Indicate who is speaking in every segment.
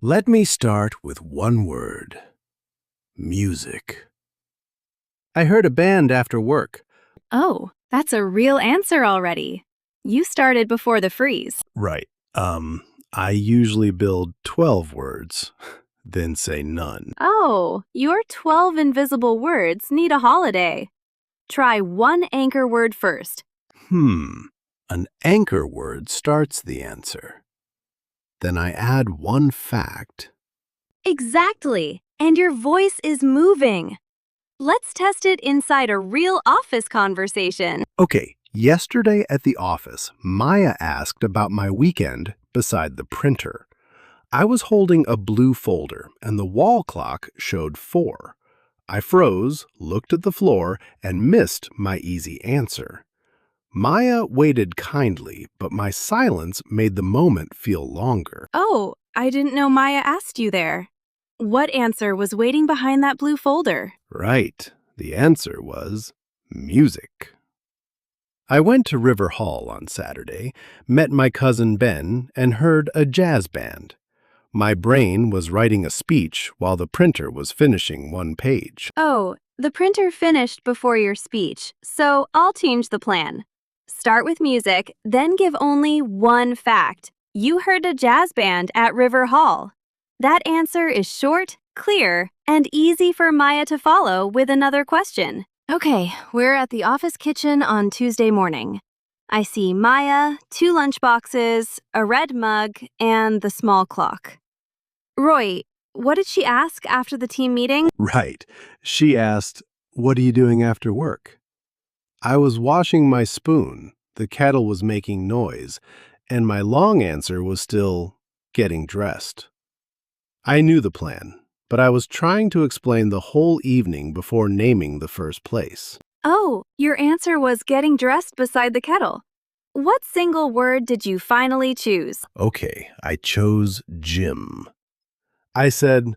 Speaker 1: Let me start with one word. Music. I heard a band after work.
Speaker 2: Oh, that's a real answer already. You started before the freeze.
Speaker 1: Right. I usually build 12 words, then say none.
Speaker 2: Oh, your 12 invisible words need a holiday. Try one anchor word first.
Speaker 1: An anchor word starts the answer. Then I add one fact.
Speaker 2: Exactly. And your voice is moving. Let's test it inside a real office conversation.
Speaker 1: Okay, yesterday at the office, Maya asked about my weekend beside the printer. I was holding a blue folder, and the wall clock showed 4. I froze, looked at the floor, and missed my easy answer. Maya waited kindly, but my silence made the moment feel longer.
Speaker 2: Oh, I didn't know Maya asked you there. What answer was waiting behind that blue folder?
Speaker 1: Right, the answer was music. I went to River Hall on Saturday, met my cousin Ben, and heard a jazz band. My brain was writing a speech while the printer was finishing one page.
Speaker 2: Oh, the printer finished before your speech, so I'll change the plan. Start with music, then give only one fact. You heard a jazz band at River Hall. That answer is short, clear, and easy for Maya to follow with another question. Okay, we're at the office kitchen on Tuesday morning. I see Maya, 2 lunchboxes, a red mug, and the small clock. Roy, what did she ask after the team meeting?
Speaker 1: Right. She asked, "What are you doing after work?" I was washing my spoon, the kettle was making noise, and my long answer was still getting dressed. I knew the plan, but I was trying to explain the whole evening before naming the first place.
Speaker 2: Oh, your answer was getting dressed beside the kettle. What single word did you finally choose?
Speaker 1: Okay, I chose gym. I said,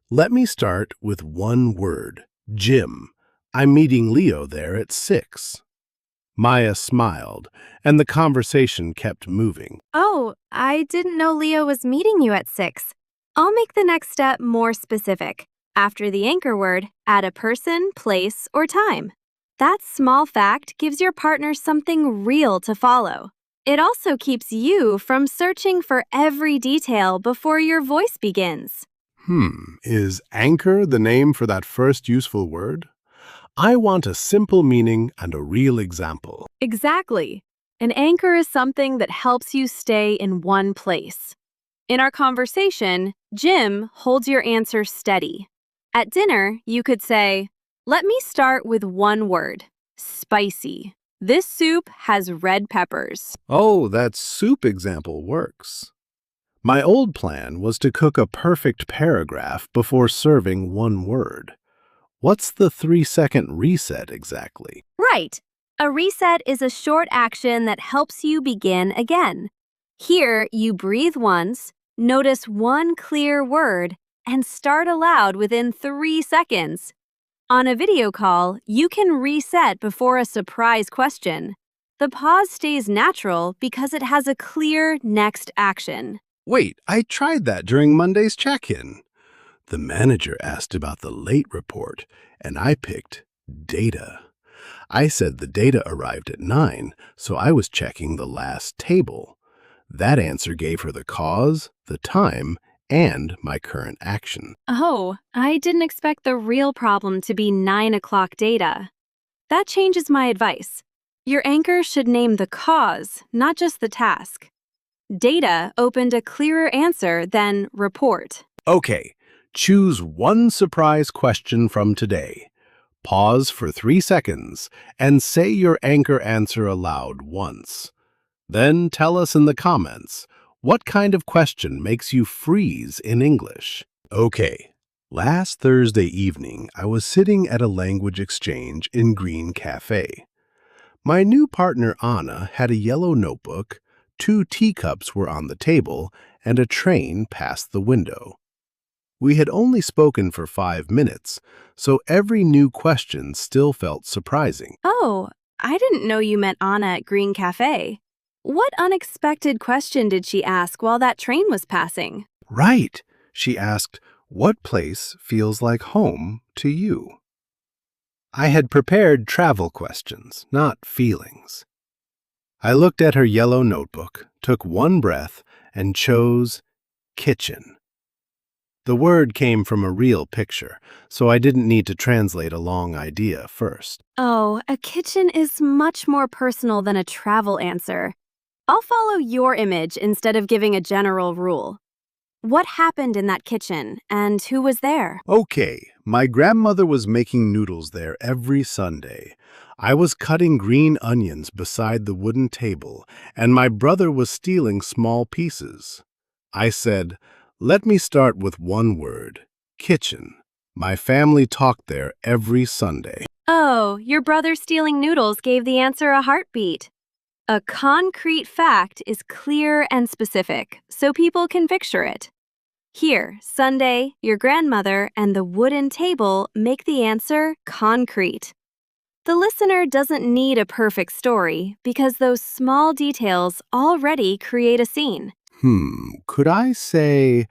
Speaker 1: "Let me start with one word, gym. I'm meeting Leo there at 6. Maya smiled, and the conversation kept moving.
Speaker 2: Oh, I didn't know Leo was meeting you at 6. I'll make the next step more specific. After the anchor word, add a person, place, or time. That small fact gives your partner something real to follow. It also keeps you from searching for every detail before your voice begins.
Speaker 1: Is anchor the name for that first useful word? I want a simple meaning and a real example.
Speaker 2: Exactly. An anchor is something that helps you stay in one place. In our conversation, Jim holds your answer steady. At dinner, you could say, "Let me start with one word, spicy. This soup has red peppers."
Speaker 1: Oh, that soup example works. My old plan was to cook a perfect paragraph before serving one word. What's the 3-second reset exactly?
Speaker 2: Right. A reset is a short action that helps you begin again. Here, you breathe once, notice one clear word, and start aloud within 3 seconds. On a video call, you can reset before a surprise question. The pause stays natural because it has a clear next action.
Speaker 1: Wait, I tried that during Monday's check-in. The manager asked about the late report, and I picked data. I said the data arrived at 9, so I was checking the last table. That answer gave her the cause, the time, and my current action.
Speaker 2: Oh, I didn't expect the real problem to be 9 o'clock data. That changes my advice. Your anchor should name the cause, not just the task. Data opened a clearer answer than report.
Speaker 1: Okay, choose one surprise question from today. Pause for 3 seconds and say your anchor answer aloud once. Then tell us in the comments, what kind of question makes you freeze in English? Okay, last Thursday evening, I was sitting at a language exchange in Green Cafe. My new partner Anna had a yellow notebook, 2 teacups were on the table, and a train passed the window. We had only spoken for 5 minutes, so every new question still felt surprising.
Speaker 2: Oh, I didn't know you met Anna at Green Cafe. What unexpected question did she ask while that train was passing?
Speaker 1: Right. She asked, "What place feels like home to you?" I had prepared travel questions, not feelings. I looked at her yellow notebook, took one breath, and chose kitchen. The word came from a real picture, so I didn't need to translate a long idea first.
Speaker 2: Oh, a kitchen is much more personal than a travel answer. I'll follow your image instead of giving a general rule. What happened in that kitchen, and who was there?
Speaker 1: Okay, my grandmother was making noodles there every Sunday. I was cutting green onions beside the wooden table, and my brother was stealing small pieces. I said, "Let me start with one word, kitchen." My family talked there every Sunday.
Speaker 2: Oh, your brother stealing noodles gave the answer a heartbeat. A concrete fact is clear and specific, so people can picture it. Here, Sunday, your grandmother, and the wooden table make the answer concrete. The listener doesn't need a perfect story because those small details already create a scene.
Speaker 1: Could I say,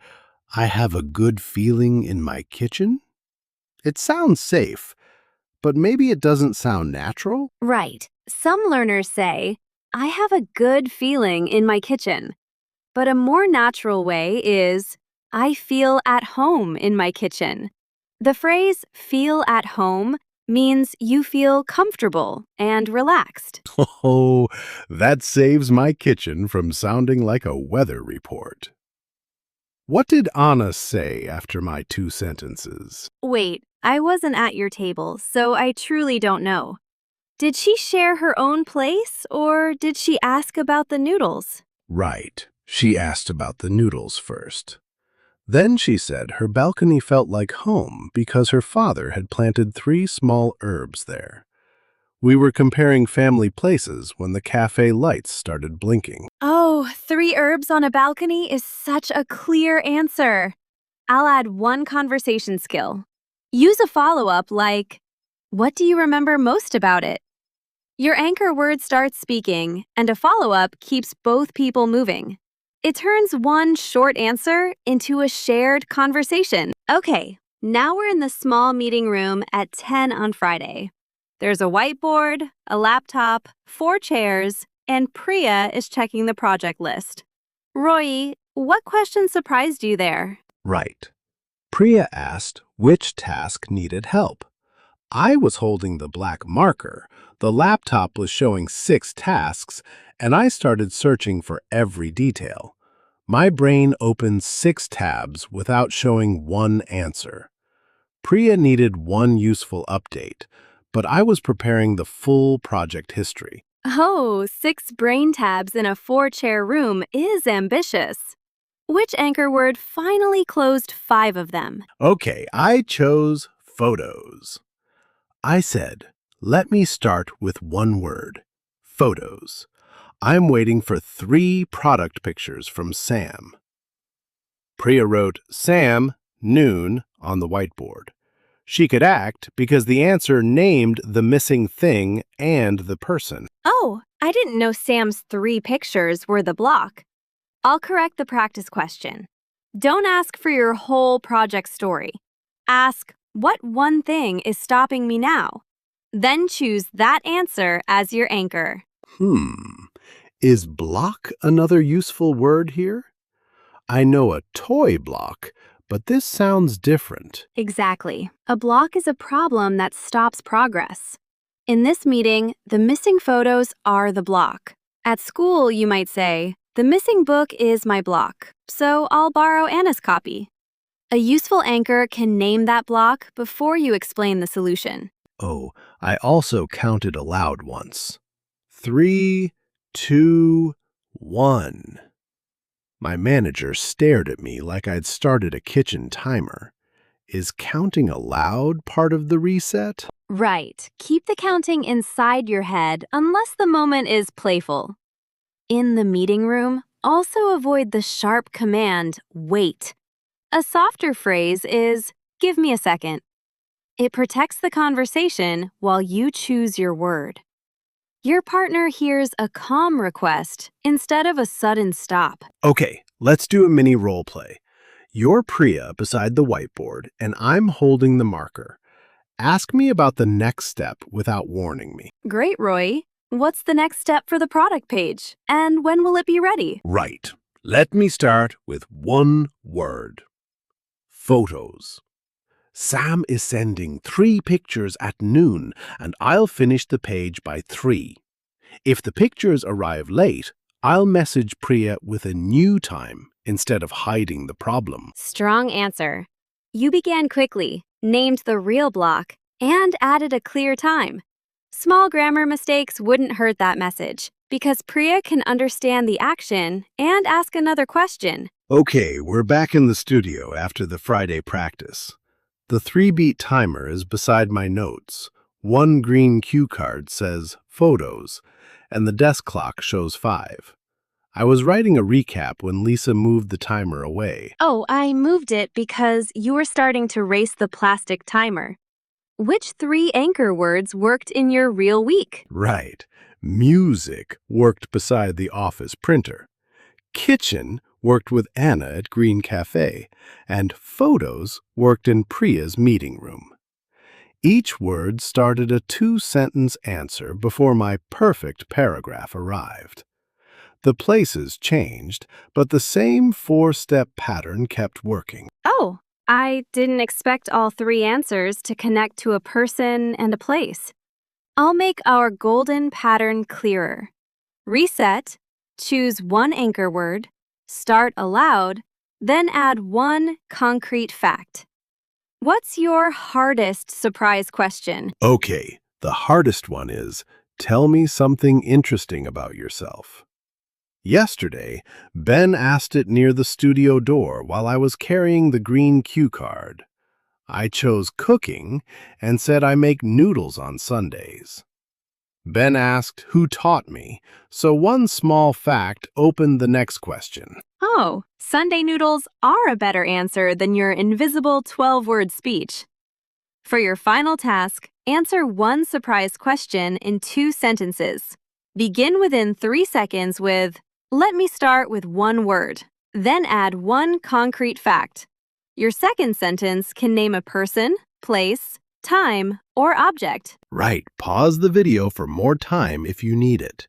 Speaker 1: "I have a good feeling in my kitchen"? It sounds safe, but maybe it doesn't sound natural?
Speaker 2: Right. Some learners say, I have a good feeling in my kitchen. But a more natural way is, I feel at home in my kitchen. The phrase feel at home means you feel comfortable and relaxed.
Speaker 1: Oh, that saves my kitchen from sounding like a weather report. What did Anna say after my two sentences?
Speaker 2: Wait, I wasn't at your table, so I truly don't know. Did she share her own place or did she ask about the noodles?
Speaker 1: Right. She asked about the noodles first. Then she said her balcony felt like home because her father had planted 3 small herbs there. We were comparing family places when the cafe lights started blinking.
Speaker 2: Oh, 3 herbs on a balcony is such a clear answer. I'll add one conversation skill. Use a follow-up like, what do you remember most about it? Your anchor word starts speaking, and a follow-up keeps both people moving. It turns one short answer into a shared conversation. Okay, now we're in the small meeting room at 10 on Friday. There's a whiteboard, a laptop, 4 chairs, and Priya is checking the project list. Royi, what question surprised you there?
Speaker 1: Right. Priya asked which task needed help. I was holding the black marker, the laptop was showing 6 tasks, and I started searching for every detail. My brain opened 6 tabs without showing one answer. Priya needed one useful update, but I was preparing the full project history.
Speaker 2: Oh, 6 brain tabs in a 4-chair room is ambitious. Which anchor word finally closed 5 of them?
Speaker 1: Okay, I chose photos. I said, "Let me start with one word, photos." I'm waiting for 3 product pictures from Sam. Priya wrote Sam, noon, on the whiteboard. She could act because the answer named the missing thing and the person.
Speaker 2: Oh, I didn't know Sam's 3 pictures were the block. I'll correct the practice question. Don't ask for your whole project story. Ask, what one thing is stopping me now? Then choose that answer as your anchor.
Speaker 1: Is block another useful word here? I know a toy block, but this sounds different.
Speaker 2: Exactly. A block is a problem that stops progress. In this meeting, the missing photos are the block. At school, you might say, the missing book is my block, so I'll borrow Anna's copy. A useful anchor can name that block before you explain the solution.
Speaker 1: Oh, I also counted aloud once. 3, 2, 1. My manager stared at me like I'd started a kitchen timer. Is counting aloud part of the reset?
Speaker 2: Right. Keep the counting inside your head unless the moment is playful. In the meeting room, also avoid the sharp command, wait. A softer phrase is, give me a second. It protects the conversation while you choose your word. Your partner hears a calm request instead of a sudden stop.
Speaker 1: Okay, let's do a mini role play. You're Priya beside the whiteboard, and I'm holding the marker. Ask me about the next step without warning me.
Speaker 2: Great, Roy. What's the next step for the product page? And when will it be ready?
Speaker 1: Right. Let me start with one word. Photos. Sam is sending 3 pictures at noon, and I'll finish the page by 3. If the pictures arrive late, I'll message Priya with a new time instead of hiding the problem.
Speaker 2: Strong answer. You began quickly, named the real block, and added a clear time. Small grammar mistakes wouldn't hurt that message because Priya can understand the action and ask another question.
Speaker 1: Okay, we're back in the studio after the Friday practice. The 3-beat timer is beside my notes. One green cue card says photos, and the desk clock shows 5. I was writing a recap when Lisa moved the timer away.
Speaker 2: Oh, I moved it because you were starting to race the plastic timer. Which 3 anchor words worked in your real week?
Speaker 1: Right. Music worked beside the office printer. Kitchen worked with Anna at Green Cafe, and photos worked in Priya's meeting room. Each word started a 2-sentence answer before my perfect paragraph arrived. The places changed, but the same 4-step pattern kept working.
Speaker 2: Oh, I didn't expect all 3 answers to connect to a person and a place. I'll make our golden pattern clearer. Reset, choose one anchor word, start aloud, then add one concrete fact. What's your hardest surprise question?
Speaker 1: Okay, the hardest one is, tell me something interesting about yourself. Yesterday, Ben asked it near the studio door while I was carrying the green cue card. I chose cooking and said I make noodles on Sundays. Ben asked who taught me, so one small fact opened the next question.
Speaker 2: Oh, Sunday noodles are a better answer than your invisible 12-word speech. For your final task, answer one surprise question in 2 sentences. Begin within 3 seconds with, "Let me start with one word," then add one concrete fact. Your second sentence can name a person, place, time, or object.
Speaker 1: Right, pause the video for more time if you need it.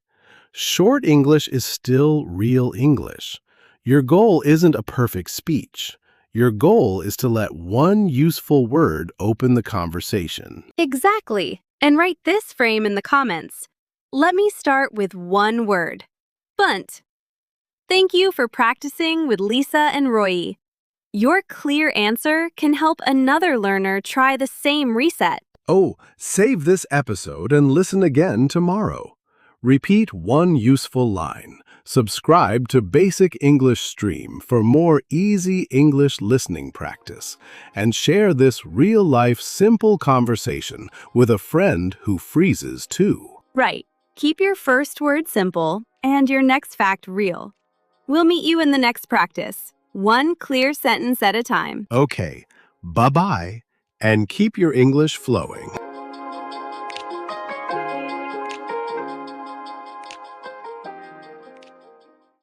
Speaker 1: Short English is still real English. Your goal isn't a perfect speech. Your goal is to let one useful word open the conversation.
Speaker 2: Exactly. And write this frame in the comments. Let me start with one word. Bunt. Thank you for practicing with Lisa and Royi. Your clear answer can help another learner try the same reset.
Speaker 1: Oh, save this episode and listen again tomorrow. Repeat one useful line. Subscribe to Basic English Stream for more easy English listening practice. And share this real-life simple conversation with a friend who freezes too.
Speaker 2: Right. Keep your first word simple and your next fact real. We'll meet you in the next practice, one clear sentence at a time.
Speaker 1: Okay, bye-bye, and keep your English flowing.